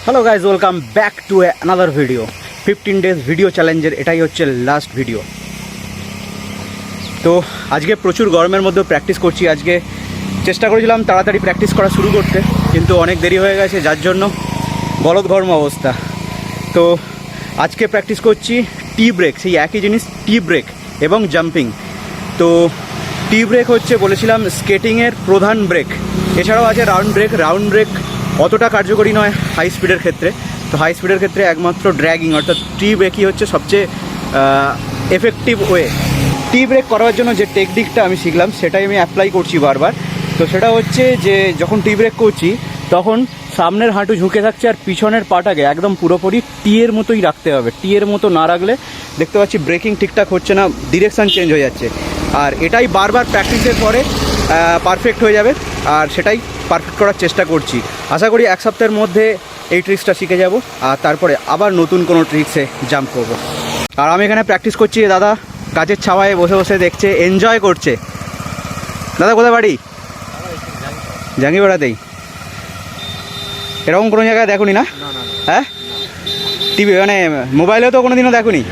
Hello guys, welcome back to another video. 15 days video চ্যালেঞ্জের এটাই হচ্ছে লাস্ট ভিডিও। তো আজকে প্রচুর গরমের মধ্যেও প্র্যাকটিস করছি। আজকে চেষ্টা করেছিলাম তাড়াতাড়ি প্র্যাকটিস করা শুরু করতে, কিন্তু অনেক দেরি হয়ে গেছে, যার জন্য গলদঘর্ম অবস্থা। তো আজকে প্র্যাকটিস করছি টি ব্রেক, সেই একই জিনিস, টি ব্রেক এবং জাম্পিং। তো টি ব্রেক হচ্ছে বলেছিলাম স্কেটিংয়ের প্রধান ব্রেক। এছাড়াও আছে রাউন্ড ব্রেক। রাউন্ড ব্রেক অতটা কার্যকরী নয় হাই স্পিডের ক্ষেত্রে। তো হাই স্পিডের ক্ষেত্রে একমাত্র ড্র্যাগিং অর্থাৎ টি ব্রেকই হচ্ছে সবচেয়ে এফেক্টিভ ওয়ে। টি ব্রেক করার জন্য যে টেকনিকটা আমি শিখলাম সেটাই আমি অ্যাপ্লাই করছি বারবার। তো সেটা হচ্ছে যে যখন টি ব্রেক করছি তখন সামনের হাঁটু ঝুঁকে থাকছে আর পিছনের পাটাকে একদম পুরোপুরি টিয়ের মতোই রাখতে হবে। টিয়ের মতো না রাখলে দেখতে পাচ্ছি ব্রেকিং ঠিকঠাক হচ্ছে না, ডিরেকশান চেঞ্জ হয়ে যাচ্ছে। আর এটাই বারবার প্র্যাকটিসের পরে পারফেক্ট হয়ে যাবে, আর সেটাই পারফেক্ট করার চেষ্টা করছি। আশা করি এক সপ্তাহের মধ্যে এই ট্রিক্সটা শিখে যাব, আর তারপরে আবার নতুন কোনো ট্রিক্সে জাম্প করব। আর আমি এখানে প্র্যাকটিস করছি, দাদা গাছের ছাওয়ায় বসে বসে দেখছে, এনজয় করছে। দাদা কোথায় বাড়ি? জাঙ্গিপাড়াতেই। এরকম কোনো জায়গায় দেখুনি না? হ্যাঁ, টিভি মানে মোবাইলেও তো কোনো দিনও দেখুনি?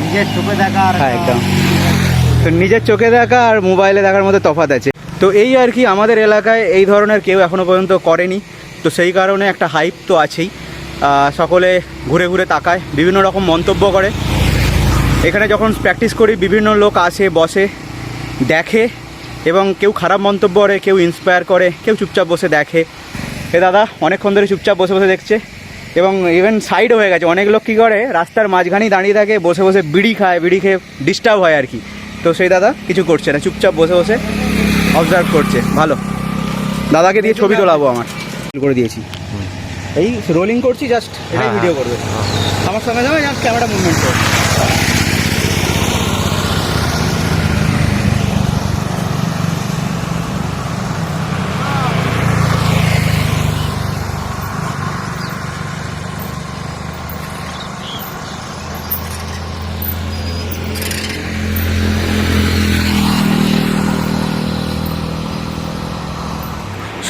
নিজের চোখে দেখা আর হ্যাঁ একদম। তো নিজের চোখে দেখা আর মোবাইলে দেখার মধ্যে তফাৎ আছে। তো এই আর কি, আমাদের এলাকায় এই ধরনের কেউ এখনও পর্যন্ত করেনি, তো সেই কারণে একটা হাইপ তো আছেই। সকলে ঘুরে ঘুরে তাকায়, বিভিন্ন রকম মন্তব্য করে। এখানে যখন প্র্যাকটিস করি বিভিন্ন লোক আসে, বসে, দেখে, এবং কেউ খারাপ মন্তব্য করে, কেউ ইন্সপায়ার করে, কেউ চুপচাপ বসে দেখে। এ দাদা অনেকক্ষণ ধরে চুপচাপ বসে বসে দেখছে, এবং ইভেন সাইডও হয়ে গেছে। অনেক লোক কী করে, রাস্তার মাঝখানেই দাঁড়িয়ে থাকে, বসে বসে বিড়ি খায়, বিড়ি খেয়ে ডিস্টার্ব হয় আর কি। তো সেই দাদা কিছু করছে না, চুপচাপ বসে বসে অবজার্ভ করছে। ভালো, দাদাকে দিয়ে ছবি তোলাবো আমার করে দিয়েছি। এই রোলিং করছি, জাস্ট এটাই ভিডিও করবে আমার সঙ্গে সঙ্গে, জাস্ট ক্যামেরা মুভমেন্ট করবে।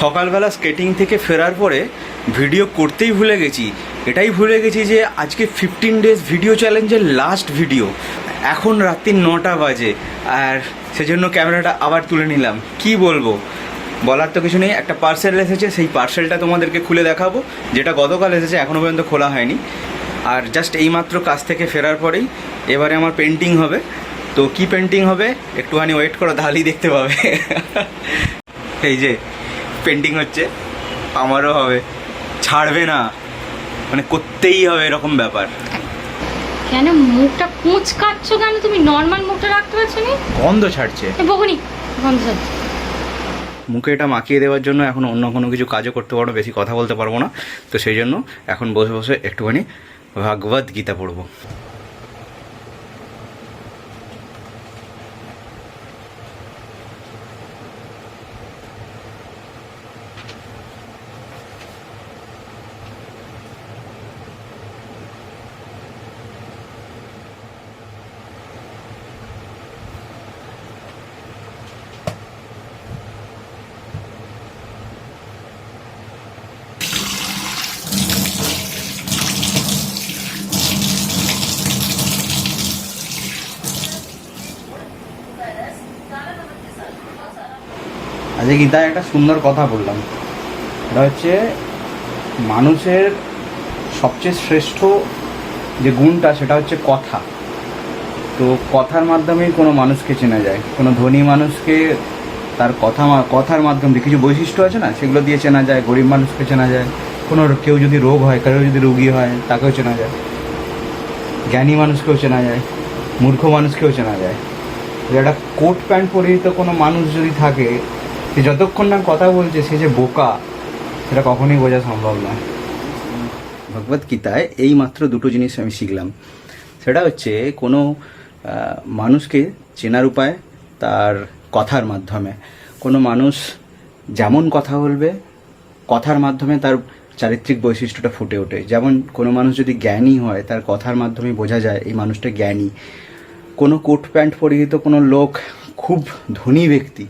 সকালবেলা স্কেটিং থেকে ফেরার পরে ভিডিও করতেই ভুলে গেছি। এটাই ভুলে গেছি যে আজকে 15 ডেজ ভিডিও চ্যালেঞ্জের লাস্ট ভিডিও। এখন রাত্রি 9টা বাজে, আর সেজন্য ক্যামেরাটা আবার তুলে নিলাম। কি বলবো, বলার তো কিছু নেই। একটা পার্সেল এসেছে, সেই পার্সেলটা তোমাদেরকে খুলে দেখাবো, যেটা গতকাল এসেছে, এখনও পর্যন্ত খোলা হয়নি। আর জাস্ট এইমাত্র কাজ থেকে ফেরার পরেই এবারে আমার পেন্টিং হবে। তো কি পেন্টিং হবে একটুখানি ওয়েট করো, তাহলেই দেখতে পাবে। এই যে পেন্টিং হচ্ছে, আমারও হবে, ছাড়বে না, মানে করতেই হবে এরকম ব্যাপার। কেন মুখটা কুঁচকাচ্ছ কেন? তুমি নর্মাল মুখটা রাখতে পারছো না? গন্ধ ছাড়ছে, বকুনি গন্ধ ছাড়ছে। মুখে এটা মাখিয়ে দেওয়ার জন্য এখন অন্য কোনো কিছু কাজও করতে পারবো, বেশি কথা বলতে পারবো না। তো সেই জন্য এখন বসে বসে একটুখানি ভাগবত গীতা পড়বো। আজকে গীতায় একটা সুন্দর কথা বললাম, এটা হচ্ছে মানুষের সবচেয়ে শ্রেষ্ঠ যে গুণটা সেটা হচ্ছে কথা। তো কথার মাধ্যমেই কোনো মানুষকে চেনা যায়। কোনো ধনী মানুষকে তার কথার মাধ্যমে কিছু বৈশিষ্ট্য আছে না, সেগুলো দিয়ে চেনা যায়। গরিব মানুষকে চেনা যায়, কোনো কেউ যদি রোগ হয়, কারো যদি রোগী হয় তাকেও চেনা যায়। জ্ঞানী মানুষকেও চেনা যায়, মূর্খ মানুষকেও চেনা যায়। একটা কোট প্যান্ট পরিহিত কোনো মানুষ যদি থাকে, সে যতক্ষণ না কথা বলছে সে যে বোকা, সেটা কখনোই বোঝা সম্ভব নয়। ভগবদ্গীতায় এই মাত্র দুটো জিনিস আমি শিখলাম। সেটা হচ্ছে কোনো মানুষকে চেনার উপায় তার কথার মাধ্যমে। কোনো মানুষ যেমন কথা বলবে, কথার মাধ্যমে তার চারিত্রিক বৈশিষ্ট্যটা ফুটে ওঠে। যেমন কোনো মানুষ যদি জ্ঞানী হয়, তার কথার মাধ্যমে বোঝা যায় এই মানুষটা জ্ঞানী। কোনো কোট প্যান্ট পরিহিত কোনো লোক খুব ধনী ব্যক্তি,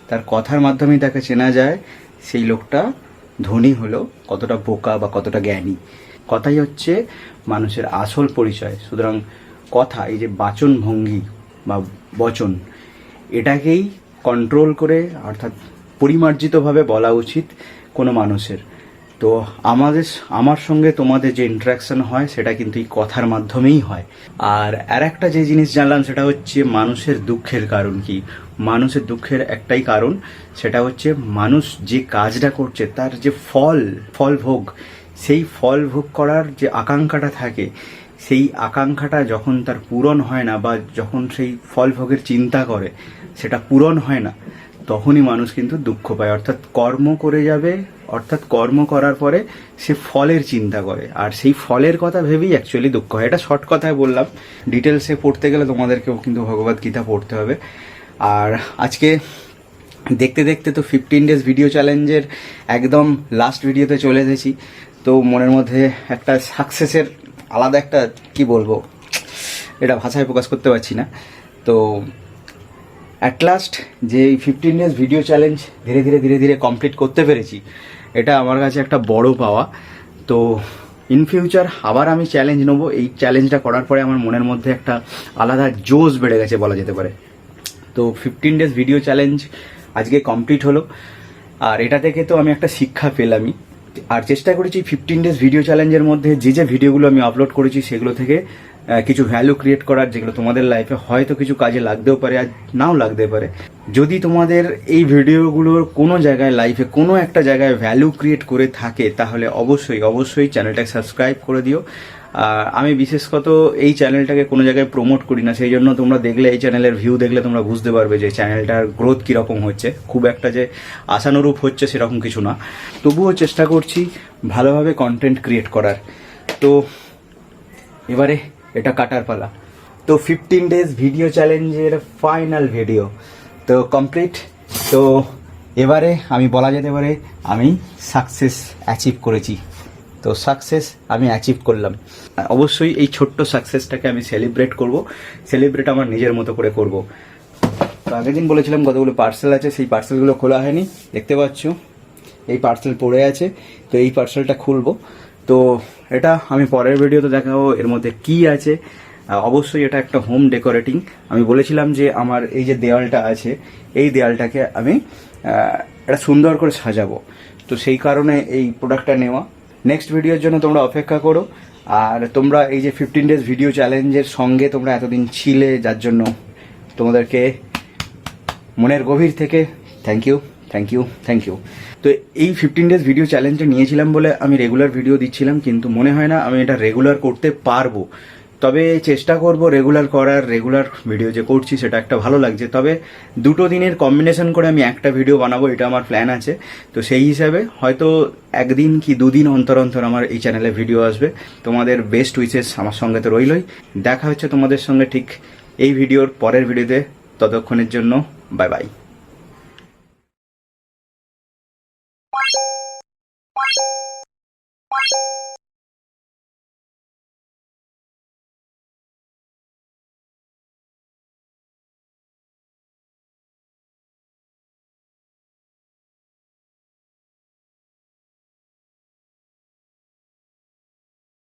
তার কথার মাধ্যমেই তাকে চেনা যায় সেই লোকটা ধনী হলো, কতটা বোকা বা কতটা জ্ঞানী। কথাই হচ্ছে মানুষের আসল পরিচয়। সুতরাং কথা, এই যে বাচন ভঙ্গি বা বচন, এটাকেই কন্ট্রোল করে অর্থাৎ পরিমার্জিতভাবে বলা উচিত কোনো মানুষের। তো আমার সঙ্গে তোমাদের যে ইন্টারাকশন হয় সেটা কিন্তু এই কথার মাধ্যমেই হয়। আর একটা যে জিনিস জানলাম সেটা হচ্ছে মানুষের দুঃখের কারণ কি। মানুষের দুঃখের একটাই কারণ, সেটা হচ্ছে মানুষ যে কাজটা করছে তার যে ফল ভোগ, সেই ফল ভোগ করার যে আকাঙ্ক্ষাটা থাকে, সেই আকাঙ্ক্ষাটা যখন তার পূরণ হয় না বা যখন সেই ফল ভোগের চিন্তা করে সেটা পূরণ হয় না, তখনই মানুষ কিন্তু দুঃখ পায়। অর্থাৎ কর্ম করে যাবে, অর্থাৎ কর্ম করার পরে সে ফলের চিন্তা করে, আর সেই ফলের কথা ভেবেই অ্যাকচুয়ালি দুঃখ হয়। এটা শর্ট কথায় বললাম, ডিটেলসে পড়তে গেলে তোমাদেরকেও কিন্তু ভগবদ গীতা পড়তে হবে। আর আজকে দেখতে দেখতে তো 15 ডেজ ভিডিও চ্যালেঞ্জের একদম লাস্ট ভিডিওতে চলে এসেছি। তো মনের মধ্যে একটা সাকসেসের আলাদা একটা, কি বলবো, এটা ভাষায় প্রকাশ করতে পারছি না। তো অ্যাট লাস্ট যে 15 ডেজ ভিডিও চ্যালেঞ্জ ধীরে ধীরে কমপ্লিট করতে পেরেছি, এটা আমার কাছে একটা বড় পাওয়া। তো ইন ফিউচার আবার আমি চ্যালেঞ্জ নেবো। এই চ্যালেঞ্জটা করার পরে আমার মনের মধ্যে একটা আলাদা জোশ বেড়ে গেছে বলা যেতে পারে। তো 15 ডেজ ভিডিও চ্যালেঞ্জ আজকে কমপ্লিট হলো, আর এটা থেকে তো আমি একটা শিক্ষা পেলামই। আর চেষ্টা করেছি 15 ডেজ ভিডিও চ্যালেঞ্জের মধ্যে যে ভিডিওগুলো আমি আপলোড করেছি সেগুলো থেকে কিছু ভ্যালু ক্রিয়েট করার, যেগুলো তোমাদের লাইফে হয়তো কিছু কাজে লাগতেও পারে আর নাও লাগতে পারে। যদি তোমাদের এই ভিডিওগুলোর কোনো জায়গায় লাইফে কোনো একটা জায়গায় ভ্যালু ক্রিয়েট করে থাকে, তাহলে অবশ্যই চ্যানেলটাকে সাবস্ক্রাইব করে দিও। আমি বিশেষত এই চ্যানেলটাকে কোনো জায়গায় প্রমোট করি না, সেই জন্য তোমরা দেখলে, এই চ্যানেলের ভিউ দেখলে তোমরা বুঝতে পারবে যে চ্যানেলটার গ্রোথ কীরকম হচ্ছে। খুব একটা যে আশানুরূপ হচ্ছে সেরকম কিছু না, তবুও চেষ্টা করছি ভালোভাবে কন্টেন্ট ক্রিয়েট করার। তো এবারে এটা কাটার পালা। তো 15 ডেজ ভিডিও চ্যালেঞ্জের ফাইনাল ভিডিও তো কমপ্লিট। তো এবারে আমি বলা যেতে পারে আমি সাকসেস অ্যাচিভ করেছি। তো সাকসেস আমি অ্যাচিভ করলাম। অবশ্যই এই ছোট্ট সাকসেসটাকে আমি সেলিব্রেট আমার নিজের মতো করে করব। তো আগের দিন বলেছিলাম কতগুলো পার্সেল আছে, সেই পার্সেলগুলো খোলা হয়নি, দেখতে পাচ্ছ এই পার্সেল পড়ে আছে। তো এই পার্সেলটা খুলবো। তো এটা আমি পরের ভিডিওতে দেখাবো এর মধ্যে কি আছে। অবশ্যই এটা একটা হোম ডেকোরেটিং। আমি বলেছিলাম যে আমার এই যে দেওয়ালটা আছে, এই দেওয়ালটাকে আমি এটা সুন্দর করে সাজাবো। তো সেই কারণে এই প্রোডাক্টটা নেওয়া। নেক্সট ভিডিওর জন্য তোমরা অপেক্ষা করো। আর তোমরা এই যে 15 ডেজ ভিডিও চ্যালেঞ্জের সঙ্গে তোমরা এতদিন ছিলে, যার জন্য তোমাদেরকে মনের গভীর থেকে থ্যাংক ইউ। তো এই 15 ডেজ ভিডিও চ্যালেঞ্জটা নিয়েছিলাম বলে আমি রেগুলার ভিডিও দিচ্ছিলাম, কিন্তু মনে হয় না আমি এটা রেগুলার করতে পারবো। তবে চেষ্টা করব রেগুলার করার। রেগুলার ভিডিও যে করছি সেটা একটা ভালো লাগছে, তবে দুটো দিনের কম্বিনেশন করে আমি একটা ভিডিও বানাবো, এটা আমার প্ল্যান আছে। তো সেই হিসাবে হয়তো একদিন কি দুদিন অন্তর আমার এই চ্যানেলে ভিডিও আসবে। তোমাদের বেস্ট উইচেস আমার সঙ্গে তো রইলই। দেখা হচ্ছে তোমাদের সঙ্গে ঠিক এই ভিডিওর পরের ভিডিওতে। ততক্ষণের জন্য বাই বাই।